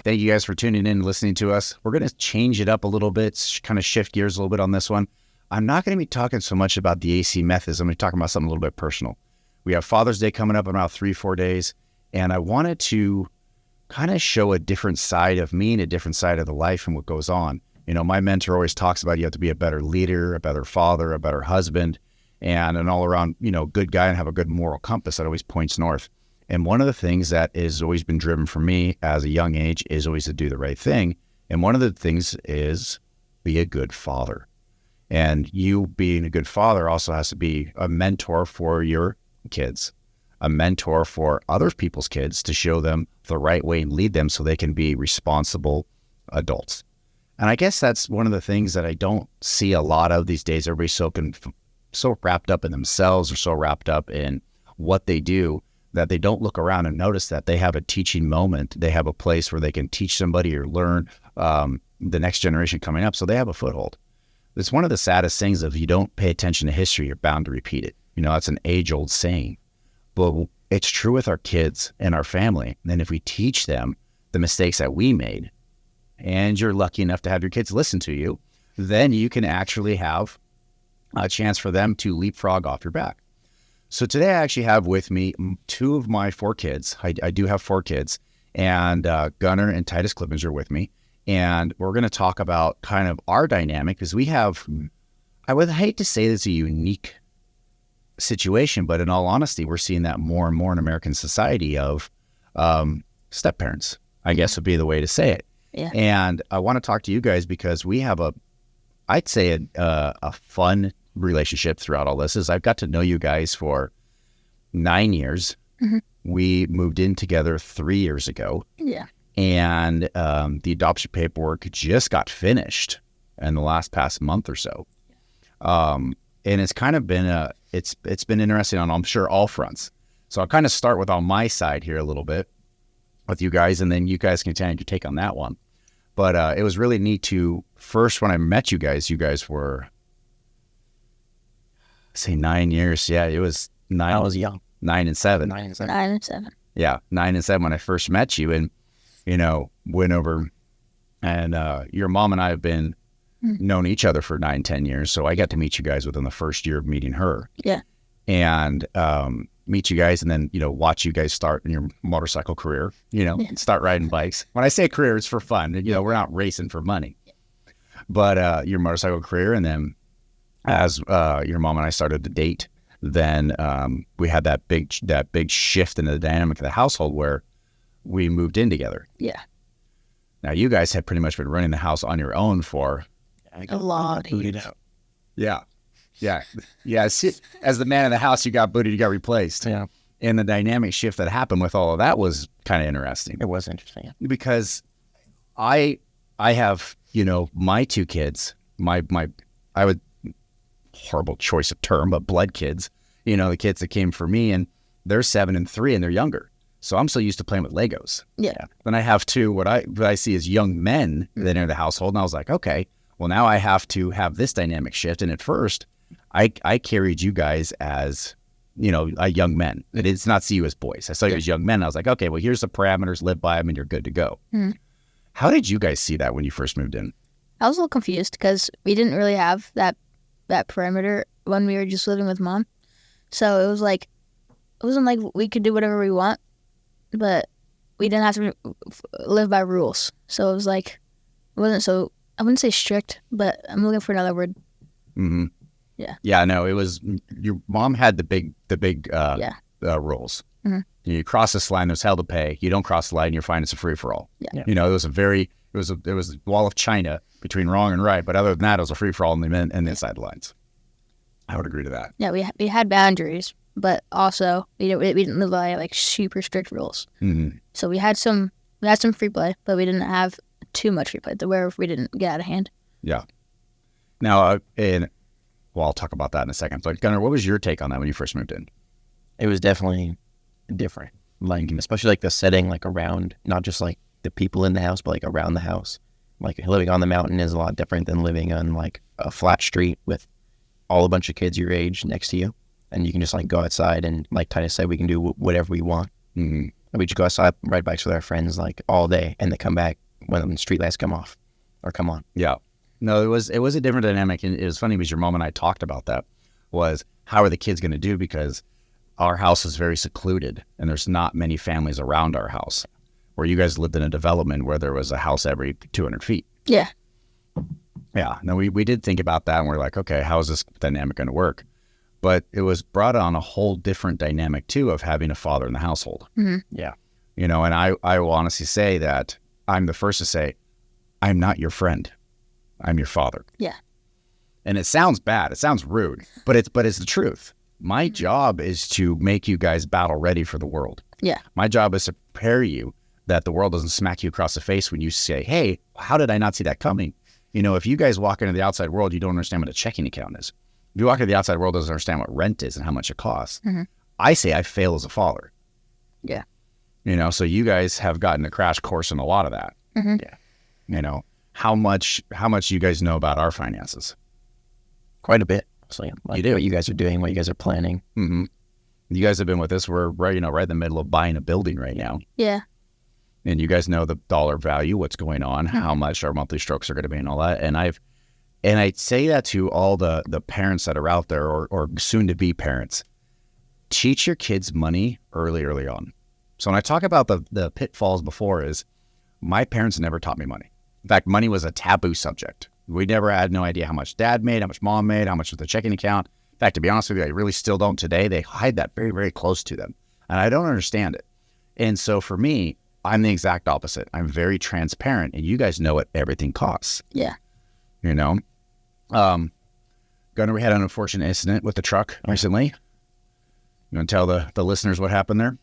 Thank you guys for tuning in and listening to us. We're going to change it up a little bit, kind of shift gears a little bit on this one. I'm not going to be talking so much about the AC methods. I'm going to be talking about something a little bit personal. We have Father's Day coming up in about 3-4 days, and I wanted to kind of show a different side of me and a different side of the life and what goes on. You know, my mentor always talks about you have to be a better leader, a better father, a better husband, and an all-around, good guy and have a good moral compass that always points north. And one of the things that has always been driven for me as a young age is always to do the right thing. And one of the things is be a good father. And you being a good father also has to be a mentor for your kids, a mentor for other people's kids to show them the right way and lead them so they can be responsible adults. And I guess that's one of the things that I don't see a lot of these days. Everybody's so wrapped up in themselves or so wrapped up in what they do that they don't look around and notice that they have a teaching moment. They have a place where they can teach somebody or learn the next generation coming up. So they have a foothold. It's one of the saddest things. If you don't pay attention to history, you're bound to repeat it. That's an age-old saying, but it's true with our kids and our family. And if we teach them the mistakes that we made, and you're lucky enough to have your kids listen to you, then you can actually have a chance for them to leapfrog off your back. So today I actually have with me 2 of my 4 kids. I do have 4 kids, and Gunnar and Titus Clippings are with me. And we're going to talk about kind of our dynamic, because we have, I would hate to say it's a unique situation, but in all honesty, we're seeing that more and more in American society of step-parents, I guess would be the way to say it. Yeah. And I want to talk to you guys because we have I'd say a fun relationship throughout all this. Is I've got to know you guys for 9 years. Mm-hmm. We moved in together 3 years ago. Yeah. And the adoption paperwork just got finished in the past month or so. And it's kind of been it's been interesting on, I'm sure, all fronts. So I'll kind of start with on my side here a little bit with you guys, and then you guys can take your take on that one. But it was really neat to, first, when I met you guys were, say 9 years. Yeah, it was 9. I was young. 9 and 7. 9 and 7. 9 and 7. Yeah, 9 and 7 when I first met you, and, went over, and your mom and I have been known each other for 9-10 years. So I got to meet you guys within the first year of meeting her. Yeah. And meet you guys, and then, watch you guys start in your motorcycle career, start riding bikes. When I say career, it's for fun. We're not racing for money. But your motorcycle career, and then as your mom and I started to date, then we had that big shift in the dynamic of the household where we moved in together. Yeah. Now you guys had pretty much been running the house on your own for a lot of booted years. out. Yeah. As the man of the house, you got booted, you got replaced. Yeah. And the dynamic shift that happened with all of that was kind of interesting. It was interesting. Because I have, my 2 kids, I would, horrible choice of term, but blood kids, the kids that came for me, and they're 7 and 3 and they're younger. So I'm so used to playing with Legos. Yeah. Then I have 2, what I see as young men that enter the household. And I was like, okay, well, now I have to have this dynamic shift. And at first I carried you guys as, a young men. I did not see you as boys. I saw you as young men. I was like, okay, well, here's the parameters, live by them, and you're good to go. Mm-hmm. How did you guys see that when you first moved in? I was a little confused because we didn't really have that perimeter when we were just living with Mom. So it wasn't like we could do whatever we want, but we didn't have to live by rules. So it was like, it wasn't so, I wouldn't say strict, but I'm looking for another word. Mm-hmm. Yeah. Yeah, no, it was, your mom had the big rules. Mm-hmm. You cross this line, there's hell to pay. You don't cross the line, you're fine. It's a free for all. Yeah. It was a wall of China between wrong and right. But other than that, it was a free for all in the inside the lines. I would agree to that. Yeah, we had boundaries, but also we didn't live by like super strict rules. Mm-hmm. So we had some free play, but we didn't have too much free play to where we didn't get out of hand. Yeah. Now, I'll talk about that in a second. But Gunnar, what was your take on that when you first moved in? It was definitely different. Like, especially like the setting, like around, not just like the people in the house, but like around the house. Like living on the mountain is a lot different than living on like a flat street with all a bunch of kids your age next to you. And you can just like go outside and, like Titus said, we can do whatever we want. Mm-hmm. We just go outside, ride bikes with our friends like all day, and they come back when the street lights come off or come on. Yeah. No, it was a different dynamic. And it was funny because your mom and I talked about that, was how are the kids going to do? Because our house is very secluded and there's not many families around our house, where you guys lived in a development where there was a house every 200 feet. Yeah. Yeah. No, we did think about that, and we're like, okay, how is this dynamic going to work? But it was brought on a whole different dynamic too of having a father in the household. Mm-hmm. Yeah. You know, and I will honestly say that I'm the first to say, I'm not your friend. I'm your father. Yeah. And it sounds bad. It sounds rude, but it's the truth. My job is to make you guys battle ready for the world. Yeah. My job is to prepare you that the world doesn't smack you across the face when you say, hey, how did I not see that coming? You know, if you guys walk into the outside world, you don't understand what a checking account is. If you walk into the outside world, doesn't understand what rent is and how much it costs. Mm-hmm. I say I fail as a father. Yeah. You know, so you guys have gotten a crash course in a lot of that. Mm-hmm. Yeah. You know, how much you guys know about our finances? Quite a bit. So, like You do. what you guys are doing, what you guys are planning. Mm-hmm. You guys have been with us. We're right in the middle of buying a building right now. Yeah. And you guys know the dollar value, what's going on, how much our monthly strokes are going to be and all that. And I say that to all the parents that are out there or soon to be parents. Teach your kids money early on. So when I talk about the pitfalls before, is my parents never taught me money. In fact, money was a taboo subject. We never had no idea how much dad made, how much mom made, how much was the checking account. In fact, to be honest with you, I really still don't today. They hide that very, very close to them. And I don't understand it. And so for me, I'm the exact opposite. I'm very transparent, and you guys know what everything costs. Yeah. You know? Gunnar, we had an unfortunate incident with the truck recently. You want to tell the listeners what happened there?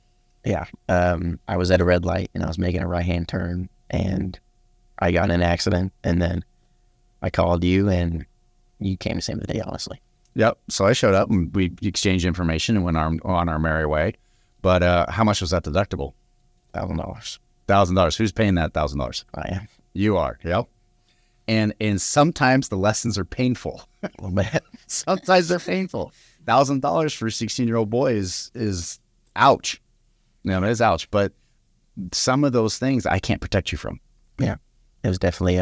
Yeah. I was at a red light and I was making a right-hand turn and I got in an accident, and then I called you and you came to save the day, honestly. Yep. So I showed up and we exchanged information and went on our merry way. But how much was that deductible? $1,000. $1,000. Who's paying that $1,000? I am. You are. Yep. And sometimes the lessons are painful. A little bit. Sometimes they're painful. $1,000 for a 16-year-old boy is ouch. No, it is ouch. But some of those things I can't protect you from. Yeah. It was definitely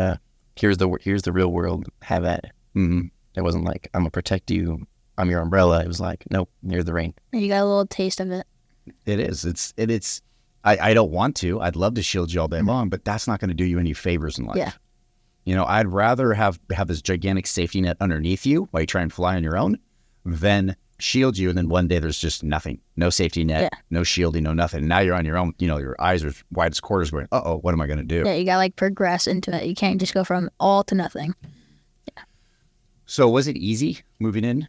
here's the real world. Have at it. Mm-hmm. It wasn't like, I'm going to protect you. I'm your umbrella. It was like, nope, here's the rain. You got a little taste of it. It is. It's. I don't want to. I'd love to shield you all day long, but that's not going to do you any favors in life. Yeah. You know, I'd rather have this gigantic safety net underneath you while you try and fly on your own than shield you, and then one day there's just nothing. No safety net, no shielding, no nothing. Now you're on your own. You know, your eyes are wide as quarters going, uh-oh, what am I going to do? Yeah, you got to like progress into it. You can't just go from all to nothing. Yeah. So was it easy moving in?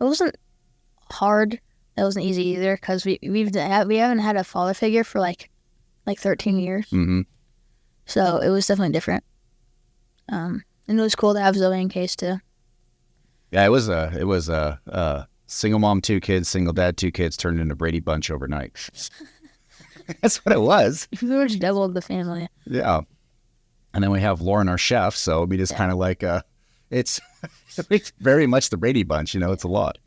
It wasn't hard. It wasn't easy either because we haven't had a father figure for like 13 years. Mm-hmm. So it was definitely different. And it was cool to have Zoe in case too. Yeah, it was a single mom, 2 kids, single dad, 2 kids turned into Brady Bunch overnight. That's what it was. We were just doubled the family. Yeah. And then we have Lauren, our chef. So we just kind of like, it's very much the Brady Bunch, you know, it's a lot.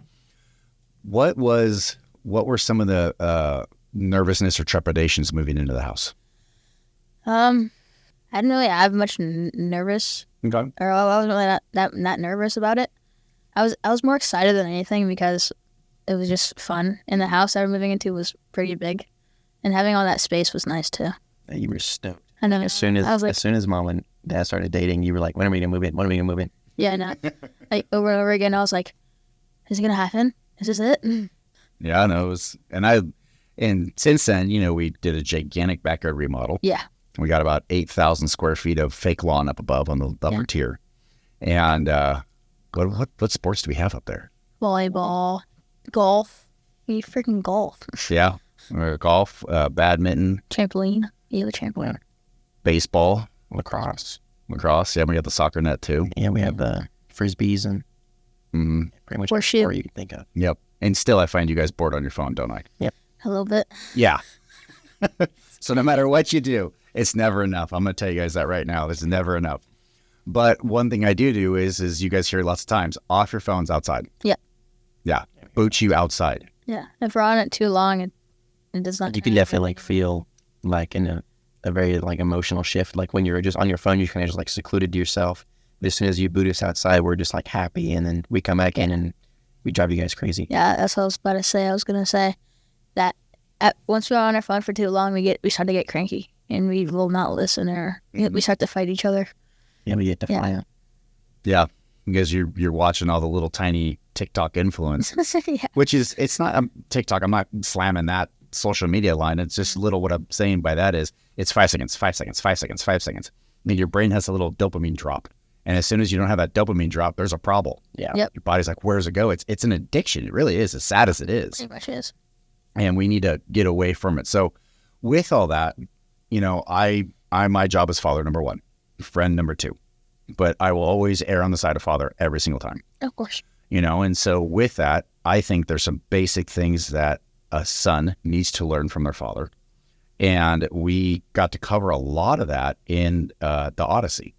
What were some of the nervousness or trepidations moving into the house? I didn't really have much nervous, Okay. or I wasn't really not nervous about it. I was more excited than anything because it was just fun. And the house that we're moving into was pretty big, and having all that space was nice too. You were stoked. I know. As soon as mom and dad started dating, you were like, when are we going to move in? When are we going to move in? Yeah, I know. Like over and over again, I was like, is it gonna happen? Is this it? Yeah, I know. It was, and since then, you know, we did a gigantic backyard remodel. Yeah. We got about 8,000 square feet of fake lawn up above on the upper tier. And what sports do we have up there? Volleyball, golf. You freaking golf. Yeah. Golf, badminton, Trampoline. You have a trampoline. baseball, Lacrosse. Yeah, we got the soccer net too. Yeah, we have the frisbees and pretty much Horseshoe. every sport you can think of. Yep. And still, I find you guys bored on your phone, don't I? Yep. A little bit. Yeah. So no matter what you do, it's never enough. I'm going to tell you guys that right now. This is never enough. But one thing I do is you guys hear lots of times, off your phones outside. Yeah. Yeah. Boot you outside. Yeah. If we're on it too long, It does not. You can definitely like feel like in a very like emotional shift. Like when you're just on your phone, you're kind of just like secluded to yourself. But as soon as you boot us outside, we're just like happy, and then we come back in and we drive you guys crazy. Yeah, that's what I was about to say. I was gonna say that once we're on our phone for too long, we start to get cranky, and we will not listen, or we start to fight each other. Yeah, we get to fly out. Yeah, because you're watching all the little tiny TikTok influencers, Yeah. which is, it's not TikTok. I'm not slamming that social media line. It's just little, what I'm saying by that is it's 5 seconds, 5 seconds, 5 seconds, 5 seconds. I mean, your brain has a little dopamine drop. And as soon as you don't have that dopamine drop, there's a problem. Yeah. Yep. Your body's like, where's it go? It's an addiction. It really is, as sad as it is. Pretty much is. And we need to get away from it. So with all that, you know, my job is father number one, friend number two. But I will always err on the side of father every single time. Of course. You know, and so with that, I think there's some basic things that a son needs to learn from their father. And we got to cover a lot of that in the Odyssey.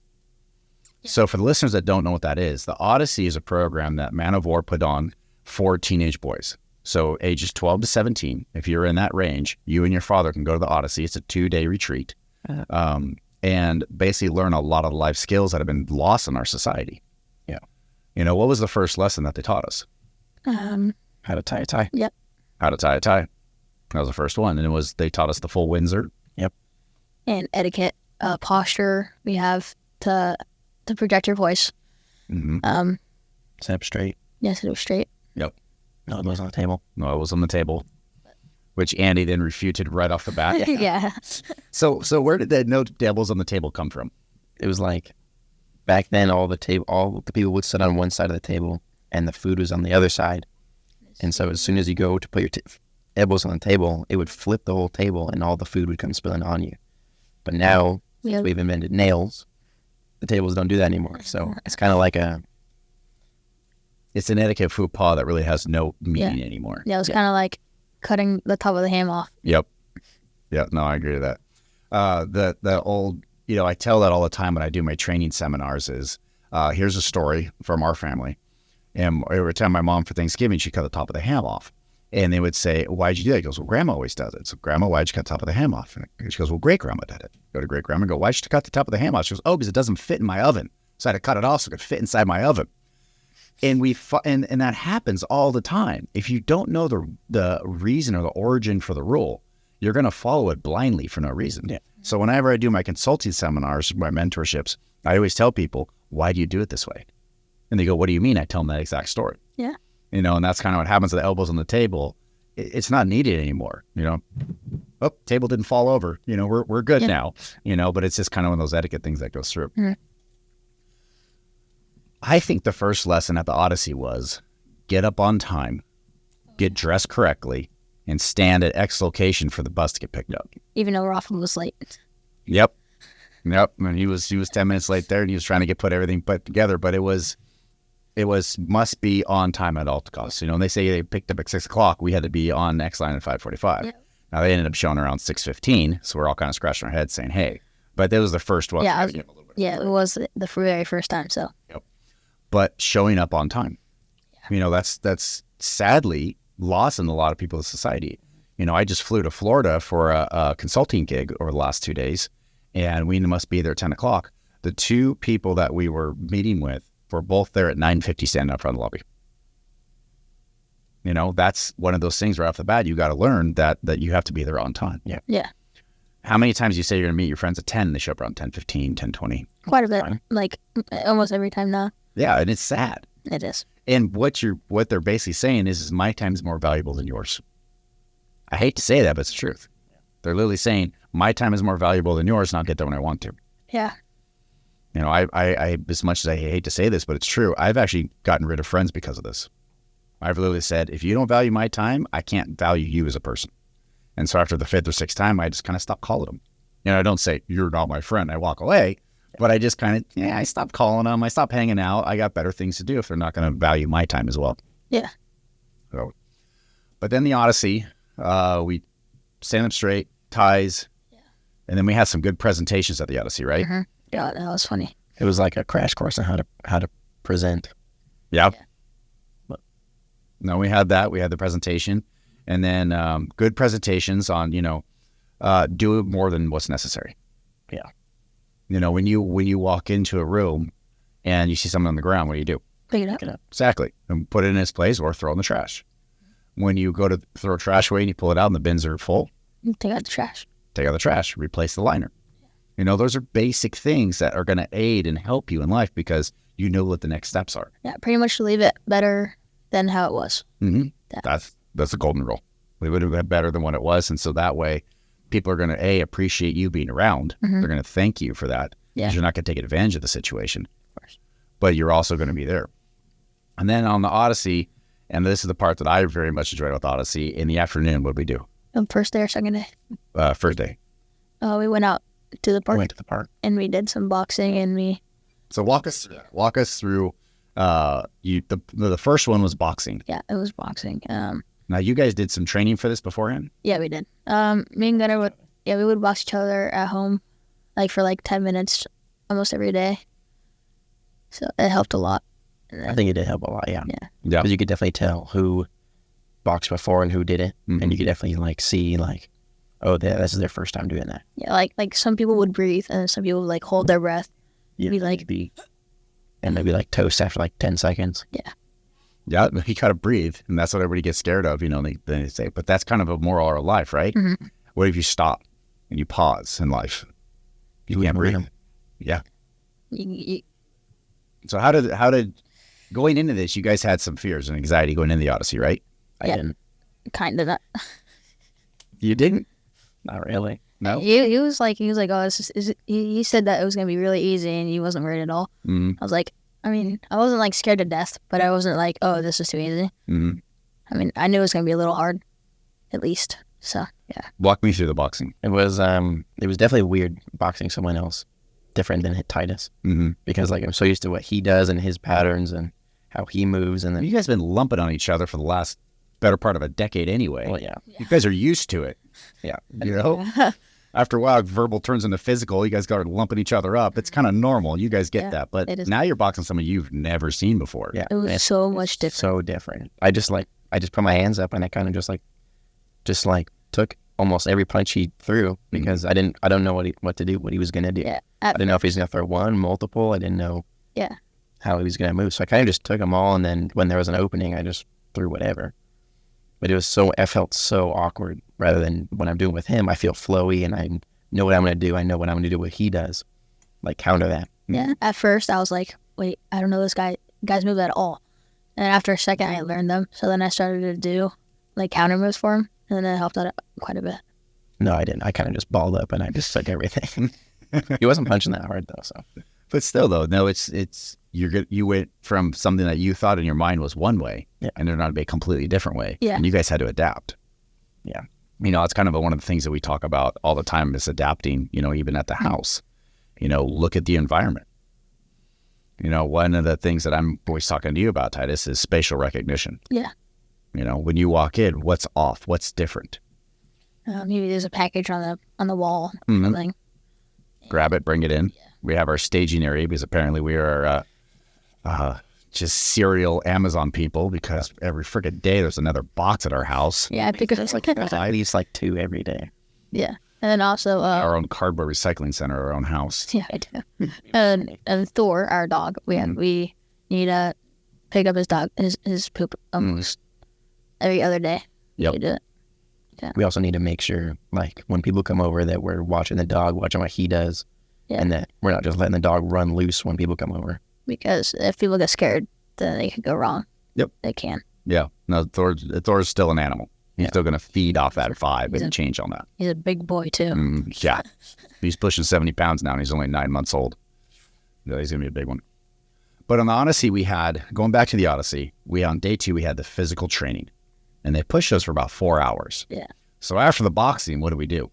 Yeah. So for the listeners that don't know what that is, the Odyssey is a program that Man of War put on for teenage boys. So ages 12 to 17, if you're in that range, you and your father can go to the Odyssey. It's a 2-day retreat. And basically learn a lot of life skills that have been lost in our society. Yeah. You know, what was the first lesson that they taught us? How to tie a tie. Yep. How to tie a tie. That was the first one. And they taught us the full Windsor. Yep. And etiquette, posture. We have to project your voice. Mm-hmm. Sit up straight. Yeah, sit up straight. Yep. No, it was on the table. No, it was on the table, which Andy then refuted right off the bat. Yeah. So where did that no tables on the table come from? It was like back then all the people would sit on one side of the table and the food was on the other side. And so as soon as you go to put your elbows on the table, it would flip the whole table and all the food would come spilling on you. But now we've invented nails. The tables don't do that anymore. So it's kind of like it's an etiquette faux pas that really has no meaning anymore. Yeah, it was kind of like cutting the top of the ham off. Yep. Yeah, no, I agree with that. The old, you know, I tell that all the time when I do my training seminars is, here's a story from our family. And every time my mom for Thanksgiving, she cut the top of the ham off. And they would say, why'd you do that? He goes, well, Grandma always does it. So, Grandma, why'd you cut the top of the ham off? And she goes, well, Great-Grandma did it. Go to Great-Grandma and go, why'd you cut the top of the ham off? She goes, oh, because it doesn't fit in my oven. So I had to cut it off so it could fit inside my oven. And and that happens all the time. If you don't know the reason or the origin for the rule, you're going to follow it blindly for no reason. Yeah. So whenever I do my consulting seminars, my mentorships, I always tell people, why do you do it this way? And they go, what do you mean? I tell them that exact story. Yeah. You know, and that's kind of what happens to the elbows on the table. It's not needed anymore. You know, oh, table didn't fall over. You know, we're good now. You know, but it's just kind of one of those etiquette things that goes through. Mm-hmm. I think the first lesson at the Odyssey was get up on time, get dressed correctly, and stand at X location for the bus to get picked up. Even though Rafa was late. Yep. And he was 10 minutes late there, and he was trying to put everything put together, but it was must be on time at all costs. You know, and they say they picked up at 6 o'clock. We had to be on X line at 5:45. Yep. Now they ended up showing around 6:15, so we're all kind of scratching our heads saying, "Hey!" But that was the first one. Yeah, it was the very first time. So. Yep. But showing up on time, you know, that's sadly lost in a lot of people's society. You know, I just flew to Florida for a consulting gig over the last 2 days, and we must be there at 10 o'clock. The two people that we were meeting with were both there at 9:50 standing up front of the lobby. You know, that's one of those things right off the bat. You got to learn that you have to be there on time. Yeah. Yeah. How many times do you say you're going to meet your friends at 10 and they show up around 10:15, 10:20? Quite a bit. Like almost every time now. Yeah, and it's sad. It is. And what they're basically saying is my time is more valuable than yours. I hate to say that, but it's the truth. They're literally saying my time is more valuable than yours, and I'll get there when I want to. Yeah. You know, I as much as I hate to say this, but it's true. I've actually gotten rid of friends because of this. I've literally said, if you don't value my time, I can't value you as a person. And so after the 5th or 6th time, I just kind of stopped calling them. You know, I don't say, you're not my friend. I walk away. But I just kind of, I stopped calling them. I stopped hanging out. I got better things to do if they're not going to value my time as well. Yeah. So, but then the Odyssey, we stand up straight, ties, and then we had some good presentations at the Odyssey, right? Mm-hmm. Yeah, that was funny. It was like a crash course on how to present. Yeah. No, we had that. We had the presentation. And then good presentations on, do more than what's necessary. Yeah. When you walk into a room and you see something on the ground, what do? Pick it up. Exactly. And put it in its place or throw it in the trash. When you go to throw trash away and you pull it out and the bins are full, Take out the trash. take out the trash, replace the liner. Those are basic things that are going to aid and help you in life because you know what the next steps are. Yeah, pretty much leave it better than how it was. Mm-hmm. Yeah. That's the golden rule. Leave it better than what it was. And so that way people are going to, appreciate you being around. Mhm. They're going to thank you for that. Yeah. Because you're not going to take advantage of the situation. Of course. But you're also going to be there. And then on the Odyssey, and this is the part that I very much enjoyed with Odyssey, in the afternoon, what did we do? First day or second day? First day. We went out to the park. Went to the park. And we did some boxing and we... So walk us through, the first one was boxing. Yeah, it was boxing. Now you guys did some training for this beforehand? Yeah, we did. Me and Gunnar we would box each other at home, for 10 minutes almost every day. So it helped a lot. I think it did help a lot, yeah. Yeah. Yeah. Because you could definitely tell who boxed before and who did it. Mhm. And you could definitely see this is their first time doing that. Yeah, like some people would breathe and some people would hold their breath. Be like- and maybe toast after 10 seconds. Yeah, you gotta breathe, and that's what everybody gets scared of. They say, but that's kind of a moral of life, right? Mhm. What if you stop and you pause in life? You can't breathe. momentum. Yeah. You- So how did going into this? You guys had some fears and anxiety going into the Odyssey, right? I Yeah. didn't. kind of not. You didn't? Not really. No. He was like, oh, he said that it was gonna be really easy, and he wasn't worried at all. Mm-hmm. I was like, I wasn't scared to death, but I wasn't like, oh, this is too easy. Mm-hmm. I knew it was gonna be a little hard, at least. So yeah, Walk me through the boxing. It was definitely weird boxing someone else different than Titus. Mm-hmm. Because I'm so used to what he does and his patterns and how he moves, and then You guys have been lumping on each other for the last better part of a decade anyway. well, yeah. You guys are used to it. Yeah. After a while, verbal turns into physical. You guys got lumping each other up. It's kind of normal. You guys get Yeah, that. But it is. now you're boxing someone you've never seen before. Yeah. It was It's so much different. so different. I just put my hands up and I kind of just took almost every punch he threw because I don't know what to do, what he was gonna do. Yeah, I didn't know if he was gonna throw one, multiple. I didn't know Yeah. how he was gonna move. So I kind of just took them all, and then when there was an opening, I just threw whatever. But I felt so awkward rather than when I'm doing with him. I feel flowy and I know what I'm gonna do. I know what I'm gonna do. What he does, counter that. Yeah. At first, I was like, wait, I don't know this guy's move at all. And after a second, I learned them. So then I started to do counter moves for him, and then it helped out quite a bit. No, I didn't. I kind of just balled up and I just took everything. He wasn't punching that hard though. So But still, though, no, it's you went from something that you thought in your mind was one way, and they're not a completely different way. Yeah. And you guys had to adapt. Yeah. It's kind of one of the things that we talk about all the time is adapting, even at the house. Look at the environment. One of the things that I'm always talking to you about, Titus, is spatial recognition. Yeah. When you walk in, what's off? What's different? Maybe there's a package on the wall. Mhm. Or something. Grab it, bring it in. We have our staging area because apparently we are just serial Amazon people because every freaking day there's another box at our house. Yeah, I pick up at least 2 every day. Yeah, and then also Our own cardboard recycling center, our own house. yeah, I do. And Thor, our dog, we need to pick up his dog his poop almost every other day. Yep. We do it. We also need to make sure, when people come over, that we're watching the dog, watching what he does, Yeah. and that we're not just letting the dog run loose when people come over. Because if people get scared, then they could go wrong. Yep. They can. Yeah. No, Thor's still an animal. He's Yeah. still going to feed off that 5 He's and a- change on that. He's a big boy too. Yeah. He's pushing 70 pounds now and he's only 9 months old. Yeah, he's going to be a big one. But on the Odyssey, going back to the Odyssey, on day 2, we had the physical training. And they pushed us for about 4 hours. Yeah. So after the boxing, what do we do?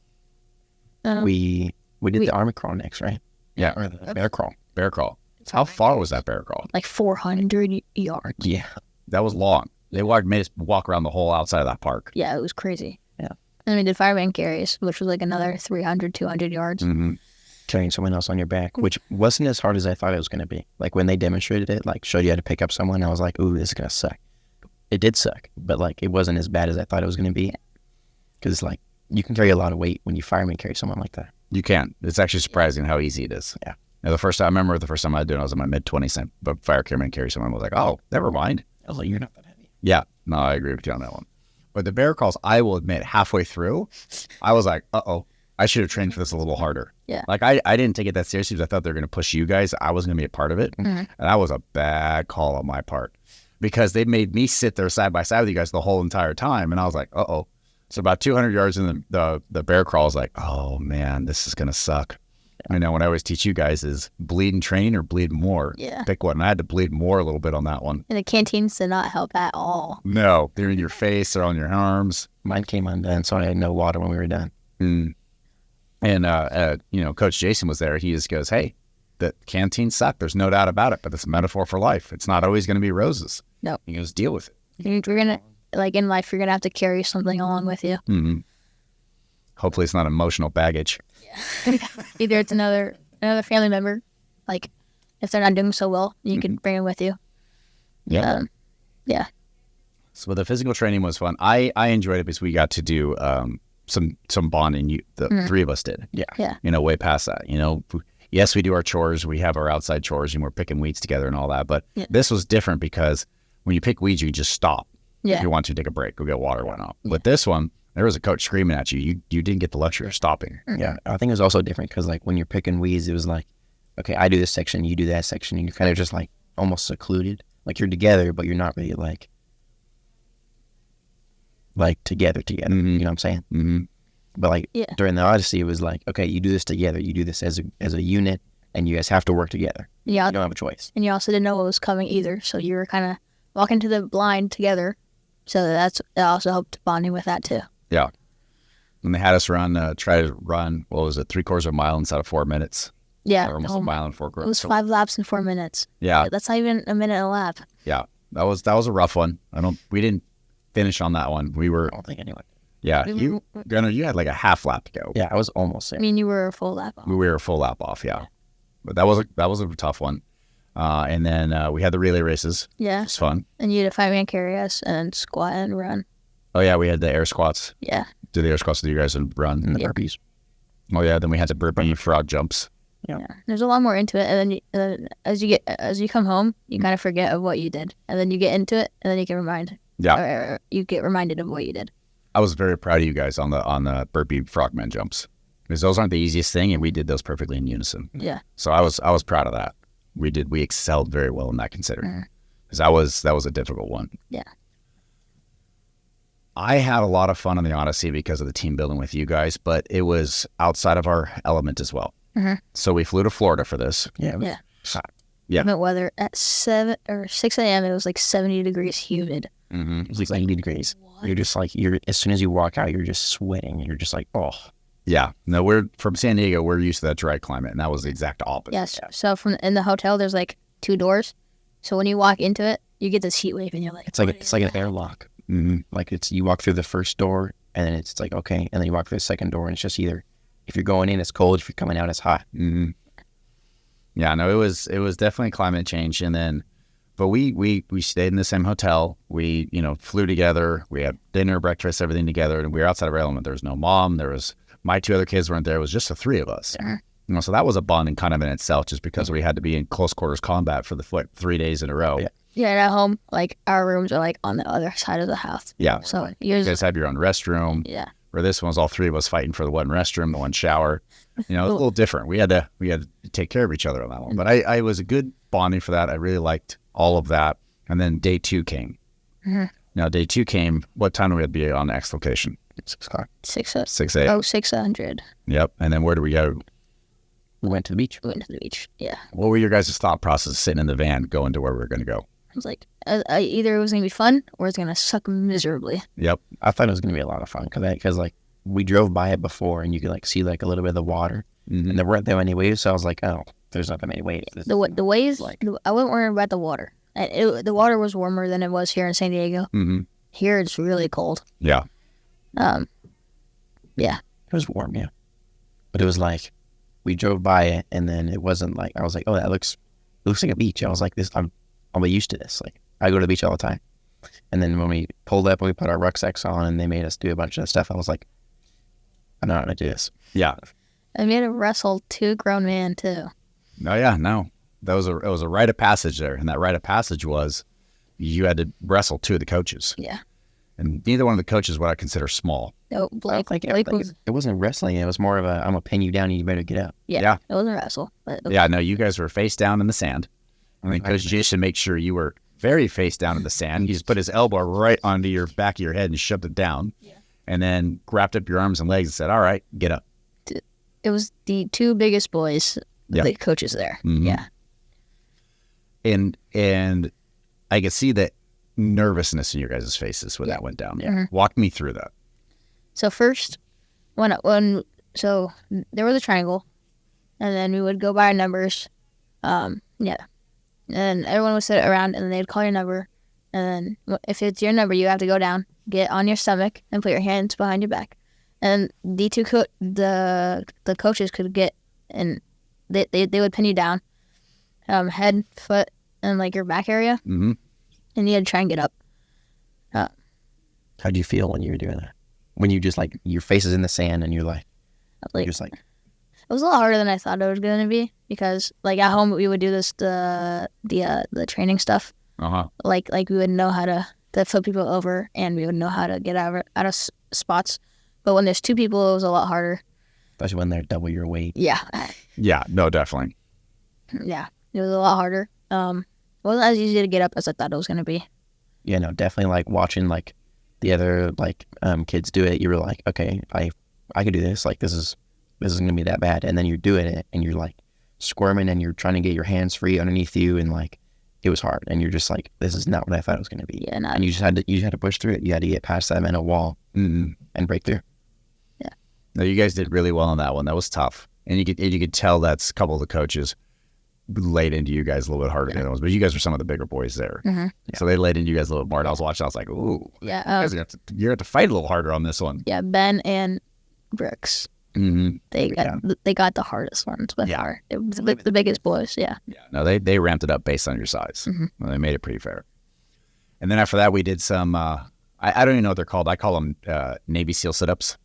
We did the army crawl next, right? Yeah. Or the bear crawl. Bear crawl. How far was that bear crawl? 400 yards. Yeah. That was long. They made us walk around the whole outside of that park. Yeah, it was crazy. Yeah. And we did fireman carries, which was another 300, 200 yards. Mm-hmm. Carrying someone else on your back, which wasn't as hard as I thought it was going to be. When they demonstrated it, showed you how to pick up someone, I was like, ooh, this is going to suck. it did suck, but like it wasn't as bad as I thought it was going to be. Because like you can carry a lot of weight when you fireman carry someone like that. You can. It's actually surprising how easy it is. Yeah. Now, I remember the first time I did it, I was in my mid-20s, but fireman carry someone, I was like, oh, never mind. I was like, you're not that heavy. Yeah. No, I agree with you on that one. But the bear crawls, I will admit, halfway through, I was like, uh-oh, I should have trained for this a little harder. Yeah. Like, I didn't take it that seriously because I thought they were going to push you guys. I was going to be a part of it. Mm-hmm. And that was a bad call on my part because they made me sit there side by side with you guys the whole entire time. And I was like, uh-oh. So about 200 yards in the bear crawl, I was like, oh, man, this is going to suck. I know what I always teach you guys is bleed and train or bleed more. Yeah. Pick one. And I had to bleed more a little bit on that one. And the canteens did not help at all. No, they're in your face. They're on your arms. Mine came undone, so I had no water when we were done. Mm. And, Coach Jason was there. He just goes, hey, the canteens suck. There's no doubt about it, but it's a metaphor for life. It's not always going to be roses. No. He goes, deal with it. You're going to, like in life, you're going to have to carry something along with you. Mm-hmm. Hopefully it's not emotional baggage. Either it's another family member, like if they're not doing so well, you can bring them with you. Yeah. Yeah. So the physical training was fun. I enjoyed it because we got to do some bonding. The three of us did. Yeah. Yeah. Way past that. Yes, we do our chores. We have our outside chores and we're picking weeds together and all that. But this was different because when you pick weeds, you just stop. Yeah. If you want to take a break, go get water, why not? But this one, there was a coach screaming at you. You didn't get the luxury of stopping. Yeah. I think it was also different because like when you're picking weeds, it was like, okay, I do this section, you do that section. And you're kind of just like almost secluded. Like you're together, but you're not really like together. Mm-hmm. You know what I'm saying? Mm-hmm. But like during the Odyssey, it was like, okay, you do this together. You do this as a unit, and you guys have to work together. Yeah. You don't have a choice. And you also didn't know what was coming either, so you were kind of walking to the blind together. So that also helped bonding with that too. Yeah. And they had us try to run, 3/4 of a mile inside of 4 minutes. Yeah. Or almost a mile and 4 quarters. It was 5 laps in 4 minutes. Yeah. That's not even a minute a lap. Yeah. That was a rough one. We didn't finish on that one. We were, I don't think anyone. yeah. Gunnar, you had like a half lap to go. Yeah, I was almost there. I mean, you were a full lap off. We were a full lap off, yeah. But that was a tough one. And then we had the relay races. Yeah. It was fun. And you had a 5-man carry us and squat and run. Oh, yeah, we had the air squats. Yeah. Do the air squats with you guys and run. And the burpees. Oh, yeah, then we had the burpee frog jumps. Yeah. There's a lot more into it, and then as you come home, you kind of forget of what you did, and then you get into it, and then you get reminded of what you did. I was very proud of you guys on the burpee frogman jumps because those aren't the easiest thing, and we did those perfectly in unison. Yeah. So I was proud of that. We excelled very well in that considering because that was a difficult one. Yeah. I had a lot of fun on the Odyssey because of the team building with you guys, but it was outside of our element as well. Mm-hmm. So we flew to Florida for this. Yeah. Yeah. Hot. Yeah. But weather at 7 or 6 a.m. it was like 70 degrees humid. Mm-hmm. It was like 80 degrees. What? You're just like, as soon as you walk out, you're just sweating. You're just like, oh. Yeah. No, we're from San Diego. We're used to that dry climate, and that was the exact opposite. Yes. Yeah. So in the hotel, there's like 2 doors. So when you walk into it, you get this heat wave, and you're like, it's like an airlock. Mm-hmm. Like you walk through the first door, and then it's like, okay. And then you walk through the second door, and it's just either, if you're going in, it's cold. If you're coming out, it's hot. Mm-hmm. Yeah, no, it was definitely climate change. And then, but we stayed in the same hotel. We, flew together. We had dinner, breakfast, everything together. And we were outside of our element. There was no mom. My 2 other kids weren't there. It was just the 3 of us. Yeah. So that was a bonding kind of in itself, just because we had to be in close quarters combat for the 3 days in a row. Yeah. Yeah, and at home, like our rooms are like on the other side of the house. Yeah. So you guys have your own restroom. Yeah. Where this one was all 3 of us fighting for the one restroom, the one shower. It was a little different. We had to take care of each other on that one. But I was a good bonding for that. I really liked all of that. And then day 2 came. Mm-hmm. Now day 2 came. What time do we have to be on the next location? 6 o'clock. 6 a.m. Oh, 600. Yep. And then where do we go? We went to the beach. We went to the beach. Yeah. What were your guys' thought process sitting in the van going to where we were going to go? I was like, either it was going to be fun or it's going to suck miserably. Yep. I thought it was going to be a lot of fun because like we drove by it before and you could like see like a little bit of the water. Mm-hmm. And there weren't that many waves, so I was like, oh, there's not that many waves. The waves, like, I wasn't worried about the water. The water was warmer than it was here in San Diego. Mm-hmm. Here it's really cold. Yeah. Yeah. It was warm, yeah. But it was like, we drove by it and then it wasn't like, I was like, oh, it looks like a beach. I was like, I'm used to this. Like, I go to the beach all the time. And then when we pulled up and we put our rucksacks on and they made us do a bunch of stuff, I was like, I don't know how to do this. Yeah. I made to wrestle 2 grown men too. No, yeah, no. It was a rite of passage there. And that rite of passage was you had to wrestle 2 of the coaches. Yeah. And neither one of the coaches what I consider small. No, Blake was, It wasn't wrestling. It was more of a, I'm going to pin you down and you better get up. Yeah. It wasn't wrestle. But Yeah, no, you guys were face down in the sand. I mean, Coach Jason made sure you were very face down in the sand. He just put his elbow right onto your back of your head and shoved it down. Yeah. And then wrapped up your arms and legs and said, all right, get up. It was the 2 biggest boys, Yeah. the coaches there. Mhm. Yeah. And I could see the nervousness in your guys' faces when that went down. Yeah. Walk me through that. So first, so there was a triangle, and then we would go by our numbers. And everyone would sit around, and then they'd call your number. And then if it's your number, you have to go down, get on your stomach, and put your hands behind your back. And the coaches could get, and they would pin you down, head, foot, and like your back area, Mm-hmm. and you had to try and get up. How'd you feel when you were doing that? When you just like, your face is in the sand and you're like Like, just like, it was a lot harder than I thought it was going to be, because like at home we would do this the training stuff. Uh-huh. Like we would know how to flip people over, and we would know how to get out of spots. But when there's 2 people, it was a lot harder. especially when they're double your weight. Yeah, Yeah, no, definitely. yeah, it was a lot harder. It wasn't as easy to get up as I thought it was going to be. Yeah, no, definitely like watching like the other like kids do it. You were like, okay, I can do this. Like this is gonna be that bad. And then you're doing it and you're like squirming and you're trying to get your hands free underneath you, and like it was hard. And you're just like, this is not what I thought it was gonna be. Yeah, And you just had to push through it. You had to get past that mental wall Mm-mm. and break through. No, you guys did really well on that one. That was tough. And you could tell that's a couple of the coaches laid into you guys a little bit harder than those. But you guys were some of the bigger boys there. Mhm. So they laid into you guys a little bit more. And I was watching, I was like, ooh, Yeah, you guys are gonna have to fight a little harder on this one. yeah. Ben and Brooks, Mm-hmm. they got the hardest ones by Yeah. far. It was the biggest boys. Yeah. Yeah, no, they ramped it up based on your size. Mhm. Well, they made it pretty fair. And then after that, we did some, I don't even know what they're called. I call them Navy SEAL sit-ups,